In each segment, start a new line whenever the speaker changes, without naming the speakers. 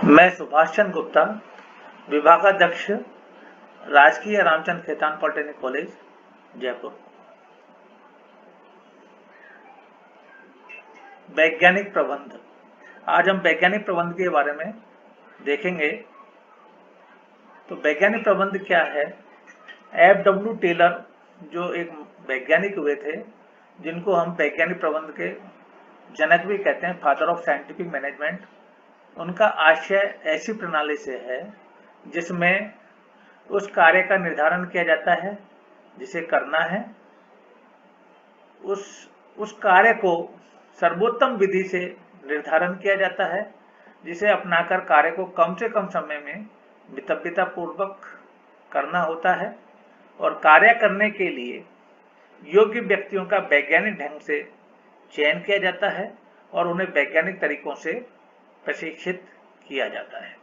मैं सुभाष चंद्र गुप्ता, विभागाध्यक्ष, राजकीय रामचंद्र खेतान पॉलिटेक्निक कॉलेज, जयपुर। वैज्ञानिक प्रबंध। आज हम वैज्ञानिक प्रबंध के बारे में देखेंगे। तो वैज्ञानिक प्रबंध क्या है? F.W. टेलर जो एक वैज्ञानिक हुए थे, जिनको हम वैज्ञानिक प्रबंध के जनक भी कहते हैं, फादर ऑफ साइंटिफिक मैनेजमेंट, उनका आशय ऐसी प्रणाली से है जिसमें उस कार्य का निर्धारण किया जाता है जिसे करना है, उस कार्य को सर्वोत्तम विधि से निर्धारण किया जाता है, जिसे अपनाकर कार्य को कम से कम समय में मितव्यता पूर्वक करना होता है, और कार्य करने के लिए योग्य व्यक्तियों का वैज्ञानिक ढंग से चयन किया जाता है और उन्हें वैज्ञानिक तरीकों से प्रशिक्षित किया जाता है।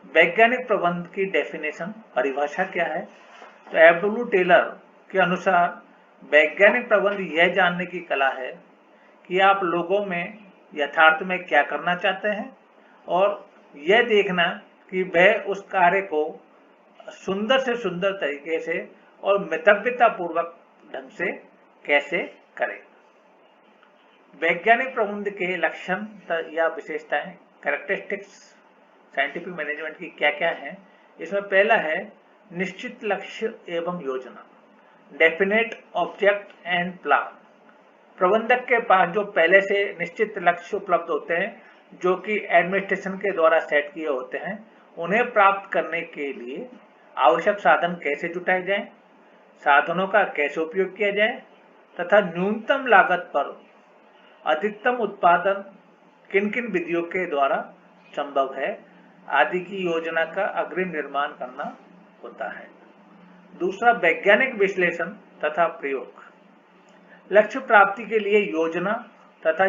वैज्ञानिक प्रबंध की डेफिनेशन, परिभाषा क्या है? तो F.W. टेलर के अनुसार वैज्ञानिक प्रबंध यह जानने की कला है कि आप लोगों में यथार्थ में क्या करना चाहते हैं और यह देखना कि वह उस कार्य को सुंदर से सुंदर तरीके से और मितव्यता पूर्वक ढंग से कैसे करें। वैज्ञानिक प्रबंध के लक्षण या विशेषताएं, कैरेक्टरिस्टिक्स साइंटिफिक मैनेजमेंट की क्या क्या है? इसमें पहला है निश्चित लक्ष्य एवं योजना, डेफिनेट ऑब्जेक्ट एंड प्लान। प्रबंधक के पास जो पहले से निश्चित लक्ष्य उपलब्ध होते हैं, जो कि एडमिनिस्ट्रेशन के द्वारा सेट किए होते हैं, उन्हें प्राप्त करने के लिए आवश्यक साधन कैसे जुटाए जाएं, साधनों का कैसे उपयोग किया जाए तथा न्यूनतम लागत पर अधिकतम उत्पादन किन किन विधियों के द्वारा संभव है आदि की योजना का अग्रिम निर्माण करना होता है। दूसरा, वैज्ञानिक विश्लेषण तथा प्रयोग। लक्ष्य प्राप्ति के लिए योजना तथा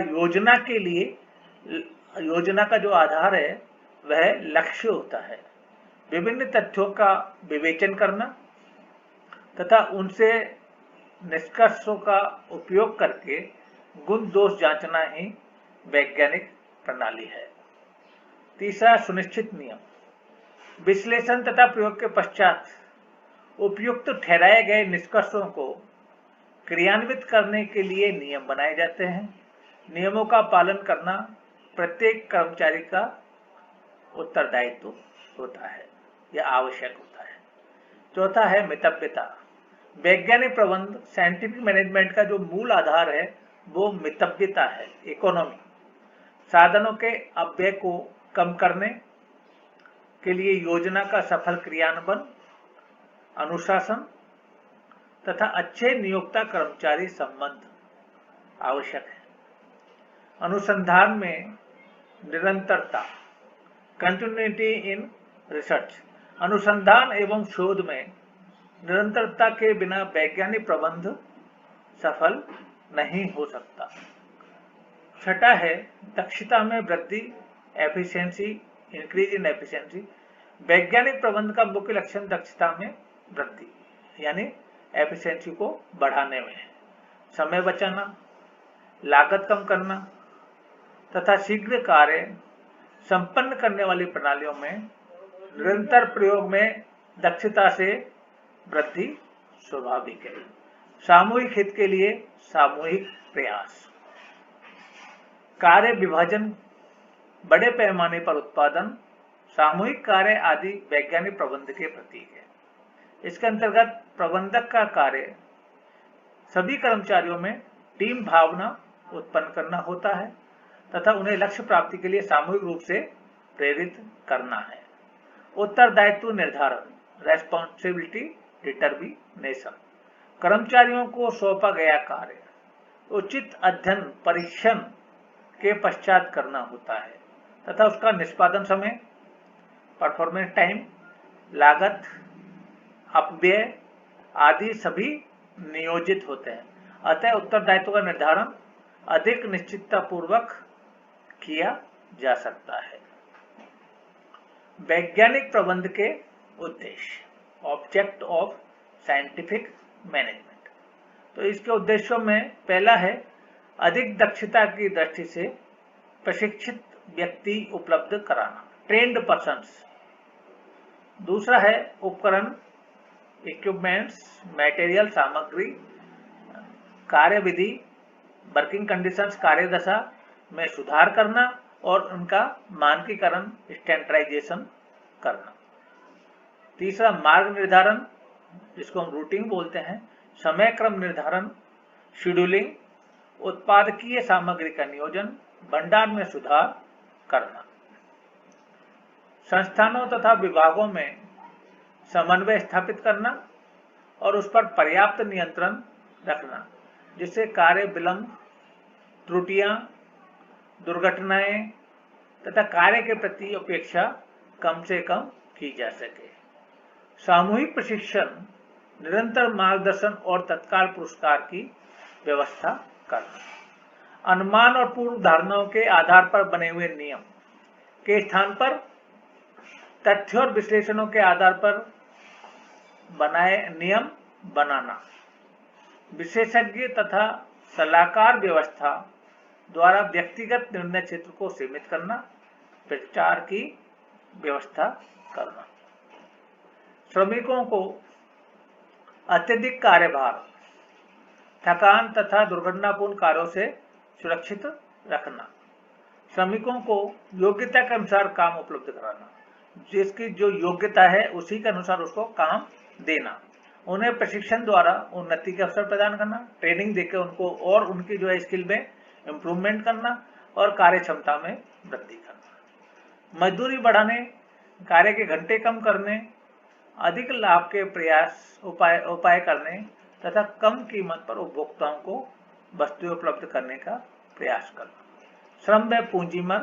योजना का जो आधार है वह लक्ष्य होता है। विभिन्न तथ्यों का विवेचन करना तथा उनसे निष्कर्षों का उपयोग करके गुण दोष जांचना ही वैज्ञानिक प्रणाली है। तीसरा, सुनिश्चित नियम। विश्लेषण तथा प्रयोग के पश्चात उपयुक्त ठहराए गए निष्कर्षों को क्रियान्वित करने के लिए नियम बनाए जाते हैं। नियमों का पालन करना प्रत्येक कर्मचारी का उत्तरदायित्व होता है या आवश्यक होता है। चौथा है मितव्यता। वैज्ञानिक प्रबंध साइंटिफिक मैनेजमेंट का जो मूल आधार है वो मितव्यता है, इकोनॉमी। साधनों के अपव्यय को कम करने के लिए योजना का सफल क्रियान्वयन, अनुशासन तथा अच्छे नियोक्ता कर्मचारी संबंध आवश्यक है। अनुसंधान में निरंतरता, कंटिन्यूटी इन रिसर्च। अनुसंधान एवं शोध में निरंतरता के बिना वैज्ञानिक प्रबंध सफल नहीं हो सकता। छठा है दक्षता में वृद्धि, एफिशिएंसी, इंक्रीज इन एफिशिएंसी। वैज्ञानिक प्रबंध का मुख्य लक्षण दक्षता में वृद्धि यानी एफिशिएंसी को बढ़ाने में है। समय बचाना, लागत कम करना तथा शीघ्र कार्य संपन्न करने वाली प्रणालियों में निरंतर प्रयोग में दक्षता से वृद्धि स्वाभाविक है। सामूहिक हित के लिए सामूहिक प्रयास। कार्य विभाजन, बड़े पैमाने पर उत्पादन, सामूहिक कार्य आदि वैज्ञानिक प्रबंध के प्रतीक है। इसके अंतर्गत प्रबंधक का कार्य सभी कर्मचारियों में टीम भावना उत्पन्न करना होता है तथा उन्हें लक्ष्य प्राप्ति के लिए सामूहिक रूप से प्रेरित करना है। उत्तरदायित्व निर्धारण, रेस्पॉन्सिबिलिटी डिटर्मिनेशन। कर्मचारियों को सौंपा गया कार्य उचित अध्ययन परीक्षण के पश्चात करना होता है तथा उसका निष्पादन समय, परफॉर्मेंस टाइम, लागत, अपव्यय आदि सभी नियोजित होते हैं। अतः उत्तरदायित्व का निर्धारण अधिक निश्चितता पूर्वक किया जा सकता है। वैज्ञानिक प्रबंध के उद्देश्य, ऑब्जेक्ट ऑफ साइंटिफिक मैनेजमेंट। तो इसके उद्देश्यों में पहला है अधिक दक्षता की दृष्टि से प्रशिक्षित व्यक्ति उपलब्ध कराना। Trained persons. दूसरा है उपकरण, इक्विपमेंट्स, मटेरियल, सामग्री, कार्यविधि, वर्किंग कंडीशंस, कार्यदशा में सुधार करना और उनका मानकीकरण, स्टैंडर्डाइजेशन करना। तीसरा मार्ग निर्धारण, जिसको हम रूटिंग बोलते हैं, समय क्रम निर्धारण, शेड्यूलिंग, उत्पादकीय सामग्री का नियोजन, भंडार में सुधार करना। संस्थानों तथा विभागों में समन्वय स्थापित करना और उस पर पर्याप्त नियंत्रण रखना, जिससे कार्य विलंब, त्रुटियां, दुर्घटनाएं तथा कार्य के प्रति अपेक्षा कम से कम की जा सके। सामूहिक प्रशिक्षण, निरंतर मार्गदर्शन और तत्काल पुरस्कार की व्यवस्था करना। अनुमान और पूर्व धारणाओं के आधार पर बने हुए नियम के स्थान पर तथ्य और विश्लेषणों के आधार पर बनाए नियम बनाना। विशेषज्ञ तथा सलाहकार व्यवस्था द्वारा व्यक्तिगत निर्णय क्षेत्र को सीमित करना। प्रचार की व्यवस्था करना। श्रमिकों को अत्यधिक कार्यभार, थकान तथा दुर्घटनापूर्ण कार्यों से सुरक्षित रखना। श्रमिकों को योग्यता के अनुसार काम उपलब्ध कराना, जिसकी जो योग्यता है उसी के अनुसार उसको काम देना। उन्हें प्रशिक्षण द्वारा उन्नति के अवसर प्रदान करना, ट्रेनिंग देकर उनको और उनकी जो है स्किल में इम्प्रूवमेंट करना और कार्य क्षमता में वृद्धि करना। मजदूरी बढ़ाने, कार्य के घंटे कम करने, अधिक लाभ के प्रयास उपाय करने तथा कम कीमत पर उपभोक्ताओं को वस्तुएं उपलब्ध करने का प्रयास करना। श्रम व पूंजी में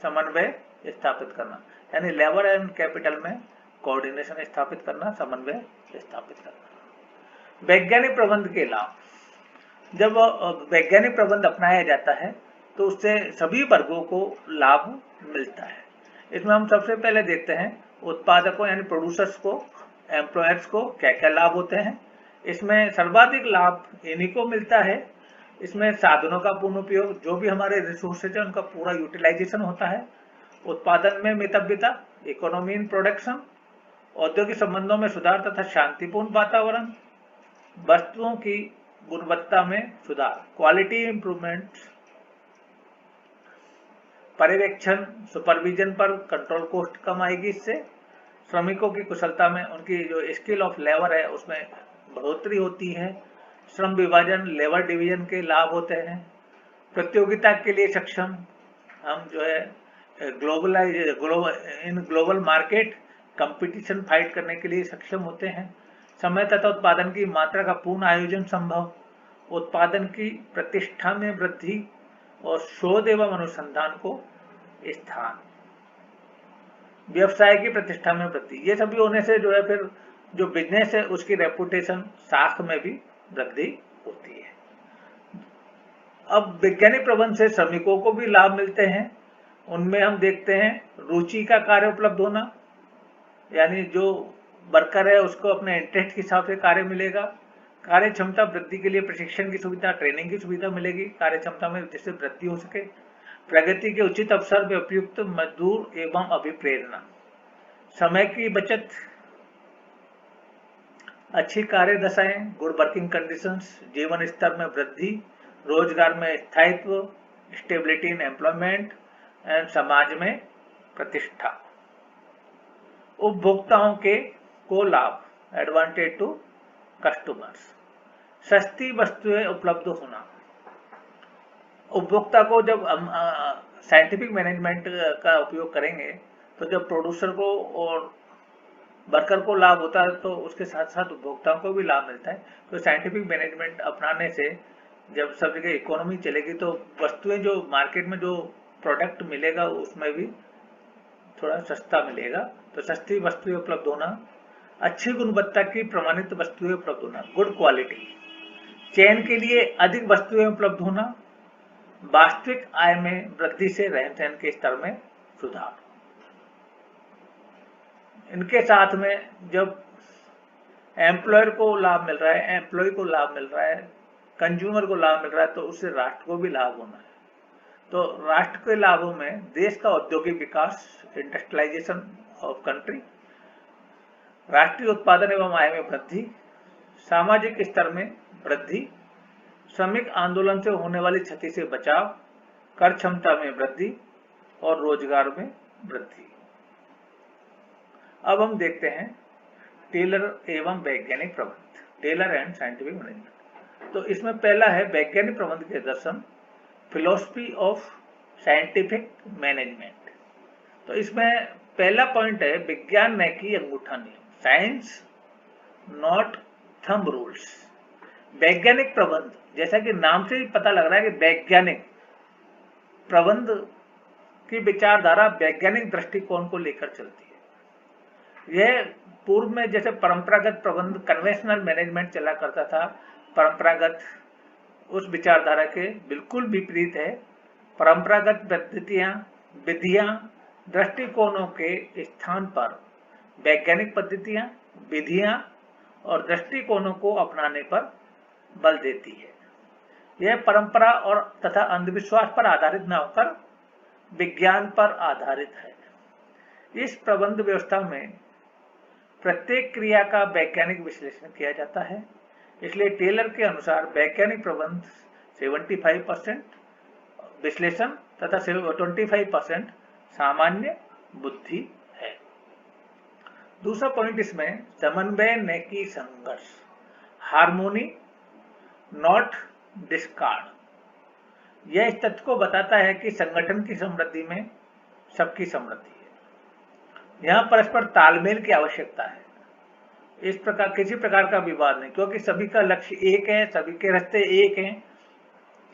समन्वय स्थापित करना, यानी लेबर एंड कैपिटल में कोऑर्डिनेशन स्थापित करना, समन्वय स्थापित करना। वैज्ञानिक प्रबंध के लाभ, जब वैज्ञानिक प्रबंध अपनाया जाता है तो उससे सभी वर्गों को लाभ मिलता है। इसमें हम सबसे पहले देखते हैं उत्पादकों यानी प्रोड्यूसर्स को, एम्प्लॉयर्स को क्या क्या लाभ होते हैं। इसमें सर्वाधिक लाभ इन्हीं को मिलता है। इसमें साधनों का पूर्ण उपयोग, जो भी हमारे रिसोर्सेज है उनका पूरा यूटिलाइजेशन होता है। उत्पादन में मितव्यता, इकोनॉमी इन प्रोडक्शन, औद्योगिक संबंधों में सुधार तथा शांतिपूर्ण वातावरण, वस्तुओं की गुणवत्ता में सुधार, क्वालिटी इंप्रूवमेंट, पर्यवेक्षण, सुपरविजन पर कंट्रोल कॉस्ट कम आएगी इससे। श्रमिकों की कुशलता में, उनकी जो स्किल ऑफ लेबर है उसमें बढ़ोतरी होती है। श्रम विभाजन, लेबर डिवीजन के लाभ होते हैं। प्रतियोगिता के लिए सक्षम, हम जो है ग्लोबल मार्केट कंपटीशन फाइट करने के लिए सक्षम होते हैं। समय तथा उत्पादन की मात्रा का पूर्ण आयोजन संभव, उत्पादन की प्रतिष्ठा में वृद्धि और शोध एवं अनुसंधान को स्थान, व्यवसाय की प्रतिष्ठा में वृद्धि। ये सभी होने से जो है फिर जो बिजनेस है उसकी रेपुटेशन, साख में भी वृद्धि होती है। अब वैज्ञानिक प्रबंध से श्रमिकों को भी लाभ मिलते हैं। उनमें हम देखते हैं रुचि का कार्य उपलब्ध होना, यानी जो वर्कर है उसको अपने इंटरेस्ट के हिसाब से कार्य मिलेगा। कार्य क्षमता वृद्धि के लिए प्रशिक्षण की सुविधा, ट्रेनिंग की सुविधा मिलेगी कार्य क्षमता में, जिससे वृद्धि हो सके। प्रगति के उचित अवसर में उपयुक्त मजदूर एवं अभिप्रेरणा, समय की बचत, अच्छी कार्य दशाएं, गुड वर्किंग कंडीशंस, जीवन स्तर में वृद्धि, रोजगार में स्थायित्व, स्टेबिलिटी इन एम्प्लॉयमेंट एंड समाज में प्रतिष्ठा। उपभोक्ताओं के को लाभ, एडवांटेज टू कस्टमर्स, सस्ती वस्तुएं उपलब्ध होना। उपभोक्ता को जब हम साइंटिफिक मैनेजमेंट का उपयोग करेंगे तो जब प्रोड्यूसर को और वर्कर को लाभ होता है तो उसके साथ साथ उपभोक्ताओं को भी लाभ मिलता है। तो साइंटिफिक मैनेजमेंट अपनाने से जब सब जगह इकोनॉमी चलेगी तो वस्तुएं, जो मार्केट में जो प्रोडक्ट मिलेगा उसमें भी थोड़ा सस्ता मिलेगा। तो सस्ती वस्तुएं उपलब्ध होना, अच्छी गुणवत्ता की प्रमाणित वस्तुएं उपलब्ध होना, गुड क्वालिटी, चयन के लिए अधिक वस्तुएं उपलब्ध होना, वास्तविक आय में वृद्धि से रहन सहन के स्तर में सुधार। इनके साथ में जब एम्प्लॉयर को लाभ मिल रहा है, एम्प्लॉय को लाभ मिल रहा है, कंज्यूमर को लाभ मिल रहा है, तो उससे राष्ट्र को भी लाभ होना है। तो राष्ट्र के लाभों में देश का औद्योगिक विकास, इंडस्ट्रियलाइजेशन ऑफ कंट्री, राष्ट्रीय उत्पादन एवं आय में वृद्धि, सामाजिक स्तर में वृद्धि, श्रमिक आंदोलन से होने वाली क्षति से बचाव, कर क्षमता में वृद्धि और रोजगार में वृद्धि। अब हम देखते हैं टेलर एवं वैज्ञानिक प्रबंध, टेलर एंड साइंटिफिक मैनेजमेंट। तो इसमें पहला है वैज्ञानिक प्रबंध के दर्शन, फिलोसफी ऑफ साइंटिफिक मैनेजमेंट। तो इसमें पहला पॉइंट है विज्ञान न कि अंगूठा नियम, साइंस नॉट थंब रूल्स। वैज्ञानिक प्रबंध, जैसा कि नाम से ही पता लग रहा है कि वैज्ञानिक प्रबंध की विचारधारा वैज्ञानिक दृष्टिकोण को लेकर चलती है। यह पूर्व में जैसे परंपरागत प्रबंध, कन्वेंशनल मैनेजमेंट चला करता था, परंपरागत उस विचारधारा के बिल्कुल विपरीत है। परंपरागत पद्धतियां, विधियां, दृष्टिकोणों के स्थान पर वैज्ञानिक पद्धतियां, विधियां और दृष्टिकोणों को अपनाने पर बल देती है। यह परंपरा और तथा अंधविश्वास पर आधारित न होकर विज्ञान पर आधारित है। इस प्रबंध व्यवस्था में प्रत्येक क्रिया का वैज्ञानिक विश्लेषण किया जाता है। इसलिए टेलर के अनुसार वैज्ञानिक प्रबंध 75% विश्लेषण तथा 25% सामान्य बुद्धि है। दूसरा पॉइंट इसमें समन्वय न कि संघर्ष, हार्मोनी नॉट डिस्कार्ड। यह इस तथ्य को बताता है कि संगठन की समृद्धि में सबकी समृद्धि है। यहाँ परस्पर तालमेल की आवश्यकता है। इस प्रकार किसी प्रकार का विवाद नहीं, क्योंकि सभी का लक्ष्य एक है, सभी के रास्ते एक हैं।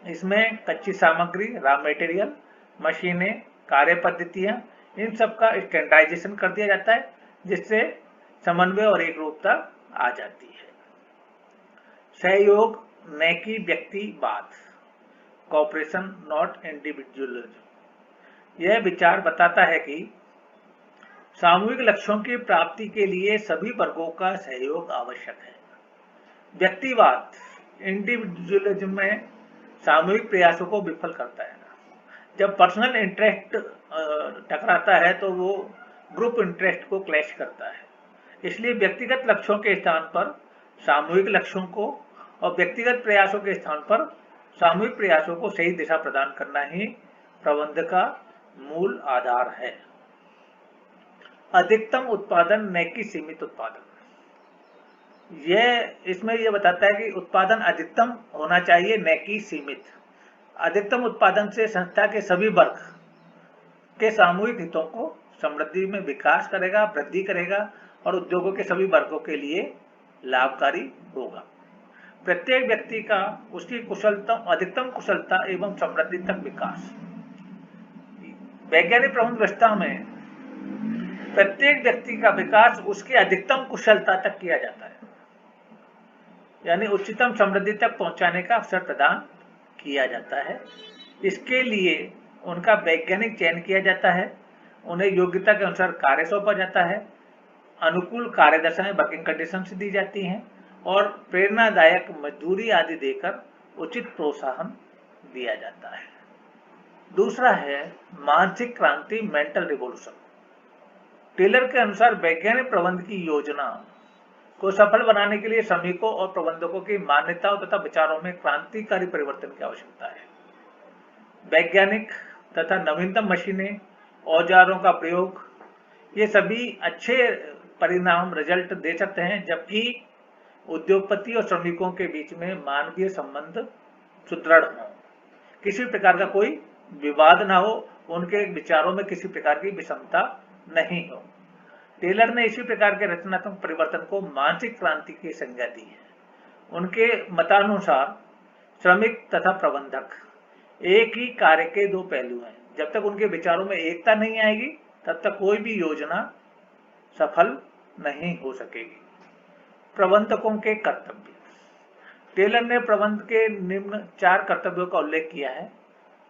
इसमें कच्ची सामग्री, रॉ मटेरियल, मशीनें, कार्य पद्धतियां, इन सब का स्टैंडर्डाइजेशन कर दिया जाता है, जिससे समन्वय और एकरूपता आ जाती है। सहयोग न कि व्यक्तिवाद, कॉपरेशन नॉट इंडिविजुअलिज्म। यह विचार बताता है कि सामूहिक लक्ष्यों की प्राप्ति के लिए सभी वर्गों का सहयोग आवश्यक है। व्यक्तिवाद, इंडिविजुअलिज्म में सामूहिक प्रयासों को विफल करता है। जब पर्सनल इंटरेस्ट टकराता है तो वो ग्रुप इंटरेस्ट को क्लैश करता है। इसलिए व्यक्तिगत लक्ष्यों के स्थान पर सामूहिक लक्ष्यों को और व्यक्तिगत प्रयासों के स्थान पर सामूहिक प्रयासों को सही दिशा प्रदान करना ही प्रबंध का मूल आधार है। अधिकतम उत्पादन न कि सीमित उत्पादन। इसमें यह बताता है कि उत्पादन अधिकतम होना चाहिए, न कि सीमित। अधिकतम उत्पादन से संस्था के सभी वर्ग के सामूहिक हितों को समृद्धि में विकास करेगा, वृद्धि करेगा और उद्योगों के सभी वर्गों के लिए लाभकारी होगा। प्रत्येक व्यक्ति का उसकी कुशलता, अधिकतम कुशलता एवं समृद्धि तक विकास। वैज्ञानिक प्रबंध व्यवस्था में प्रत्येक व्यक्ति का विकास उसकी अधिकतम कुशलता तक किया जाता है, यानी उच्चतम समृद्धि तक पहुंचाने का अवसर प्रदान किया जाता है। इसके लिए उनका वैज्ञानिक चयन किया जाता है, उन्हें योग्यता के अनुसार कार्य सौंपा जाता है, अनुकूल कार्यदशाएं, वर्किंग कंडीशंस दी जाती हैं और प्रेरणादायक मजदूरी आदि देकर उचित प्रोत्साहन दिया जाता है। दूसरा है मानसिक क्रांति, मेंटल रिवॉल्यूशन। टेलर के अनुसार वैज्ञानिक प्रबंध की योजना को सफल बनाने के लिए श्रमिकों और प्रबंधकों की मान्यताओं तथा विचारों में क्रांतिकारी परिवर्तन की आवश्यकता है। वैज्ञानिक तथा नवीनतम मशीनें, औजारों का प्रयोग, ये सभी अच्छे परिणाम, रिजल्ट दे सकते हैं, जबकि उद्योगपति और श्रमिकों के बीच में मानवीय संबंध सुदृढ़ हो, किसी प्रकार का कोई विवाद ना हो, उनके विचारों में किसी प्रकार की विषमता नहीं हो। टेलर ने इसी प्रकार के रचनात्मक परिवर्तन को मानसिक क्रांति की संज्ञा दी है। उनके मतानुसार श्रमिक तथा प्रबंधक एक ही कार्य के दो पहलू हैं। जब तक उनके विचारों में एकता नहीं आएगी तब तक कोई भी योजना सफल नहीं हो सकेगी। प्रबंधकों के कर्तव्य। टेलर ने प्रबंध के निम्न 4 कर्तव्यों का उल्लेख किया है,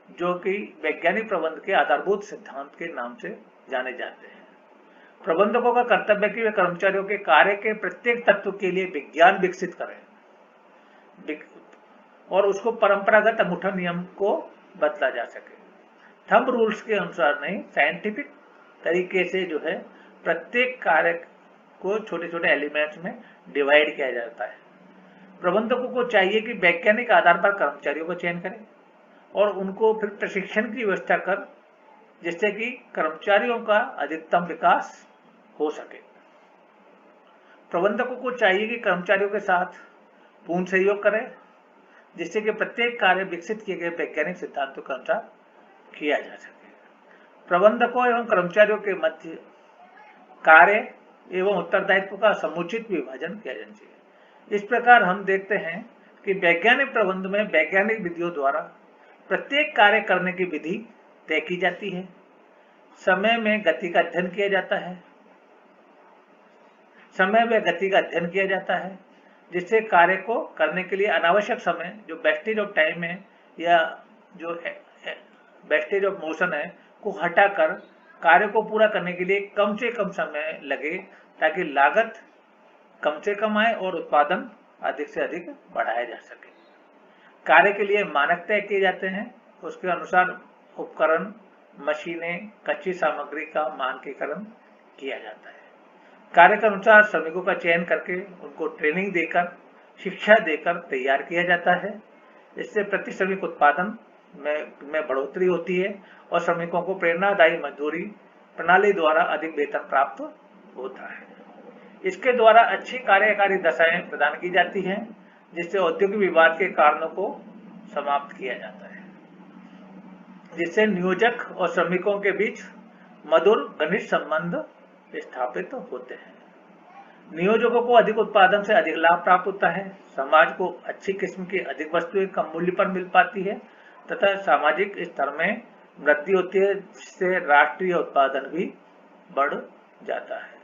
जो कि वैज्ञानिक प्रबंध के आधारभूत सिद्धांत के नाम से जाने जाते हैं। प्रबंधकों का कर्तव्य है कि वे कर्मचारियों के कार्य के प्रत्येक तत्व के लिए विज्ञान विकसित करें और उसको परंपरागत अंगूठा नियम को बदला जा सके। थंब रूल्स के अनुसार नहीं, साइंटिफिक तरीके से जो है प्रत्येक कार्य को छोटे छोटे एलिमेंट्स में डिवाइड किया जाता है। प्रबंधकों को चाहिए कि वैज्ञानिक आधार पर कर्मचारियों को चयन करें और उनको फिर प्रशिक्षण की व्यवस्था कर, जिससे कि कर्मचारियों का अधिकतम विकास हो सके। प्रबंधकों को चाहिए कि कर्मचारियों के साथ पूर्ण सहयोग करें, जिससे कि प्रत्येक कार्य विकसित किए गए वैज्ञानिक सिद्धांतों के अनुसार किया जा सके। प्रबंधकों एवं कर्मचारियों के मध्य कार्य एवं उत्तरदायित्व का समुचित विभाजन किया जाना चाहिए। इस प्रकार हम देखते हैं कि वैज्ञानिक प्रबंध में वैज्ञानिक विधियों द्वारा प्रत्येक कार्य करने की विधि तय की जाती है। समय में गति का अध्ययन किया जाता है, जिससे कार्य को करने के लिए अनावश्यक समय, जो वेस्टेज ऑफ टाइम है या जो वेस्टेज ऑफ मोशन है, को हटाकर कार्य को पूरा करने के लिए कम से कम समय लगे, ताकि लागत कम से कम आए और उत्पादन अधिक से अधिक बढ़ाया जा सके। कार्य के लिए मानक तय किए जाते हैं, उसके अनुसार उपकरण, मशीनें, कच्ची सामग्री का मानकीकरण किया जाता है। कार्य के अनुसार श्रमिकों का चयन करके उनको ट्रेनिंग देकर, शिक्षा देकर तैयार किया जाता है। इससे प्रति श्रमिक उत्पादन में बढ़ोतरी होती है और श्रमिकों को प्रेरणादायी मजदूरी प्रणाली द्वारा अधिक वेतन प्राप्त होता है। इसके द्वारा अच्छी कार्यकारी दशाएं प्रदान की जाती हैं, जिससे औद्योगिक विवाद के कारणों को समाप्त किया जाता है, जिससे नियोजक और श्रमिकों के बीच मधुर घनिष्ठ संबंध स्थापित होते हैं। नियोजकों को अधिक उत्पादन से अधिक लाभ प्राप्त होता है, समाज को अच्छी किस्म की अधिक वस्तुएं कम मूल्य पर मिल पाती है तथा सामाजिक स्तर में वृद्धि होती है, जिससे राष्ट्रीय उत्पादन भी बढ़ जाता है।